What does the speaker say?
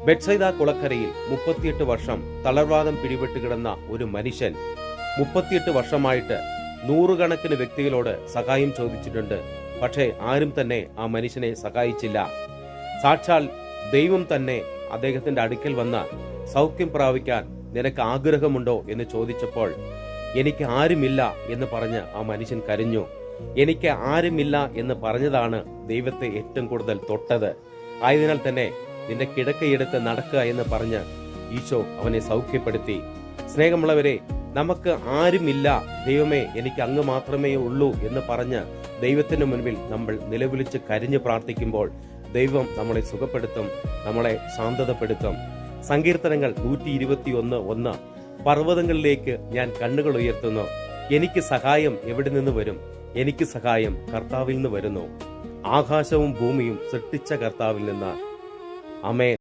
Bethsaida കുളക്കരയിൽ 38 വർഷം തളർവാദം പിടിപെട്ട് കിടന്ന ഒരു മനുഷ്യൻ 38 വർഷമായിട്ട് നൂറുകണക്കിന് വ്യക്തികളോട് സഹായം ചോദിച്ചിട്ടുണ്ട്. പക്ഷേ ആരും തന്നെ ആ മനുഷ്യനെ സഹായിച്ചില്ല. സാക്ഷാൽ ദൈവം തന്നെ അദ്ദേഹത്തിന്റെ അടുക്കൽ വന്ന് സൗഖ്യം പ്രാപിക്കാൻ നിനക്ക് ആഗ്രഹമുണ്ടോ എന്ന് ചോദിച്ചപ്പോൾ എനിക്ക് ആരുമില്ല എന്ന് പറഞ്ഞ് ആ മനുഷ്യൻ കരഞ്ഞു. എനിക്ക് ആരുമില്ല എന്ന് പറഞ്ഞതാണ് ദൈവത്തെ ഏറ്റവും കൂടുതൽ തൊട്ടത്. ആയതിനാൽ തന്നെ നിന്റെ കിടക്കയെടുത്ത് നടക്കുക എന്ന് പറഞ്ഞ് ഈശോ അവനെ സൗഖ്യപ്പെടുത്തി. സ്നേഹമുള്ളവരെ, നമുക്ക് ആരുമില്ല, ദൈവമേ എനിക്ക് അങ്ങ് മാത്രമേ ഉള്ളൂ എന്ന് പറഞ്ഞ് ദൈവത്തിന് മുൻപിൽ നമ്മൾ നിലവിളിച്ച് കരഞ്ഞ് പ്രാർത്ഥിക്കുമ്പോൾ ദൈവം നമ്മളെ സുഖപ്പെടുത്തും, നമ്മളെ ശാന്തതപ്പെടുത്തും. സങ്കീർത്തനങ്ങൾ 121:1 പർവ്വതങ്ങളിലേക്ക് ഞാൻ കണ്ണുകൾ ഉയർത്തുന്നു, എനിക്ക് സഹായം എവിടെ നിന്ന് വരും? എനിക്ക് സഹായം കർത്താവിൽ നിന്ന് വരുന്നു. ആകാശവും ഭൂമിയും സൃഷ്ടിച്ച കർത്താവിൽ നിന്ന്. ആമേൻ.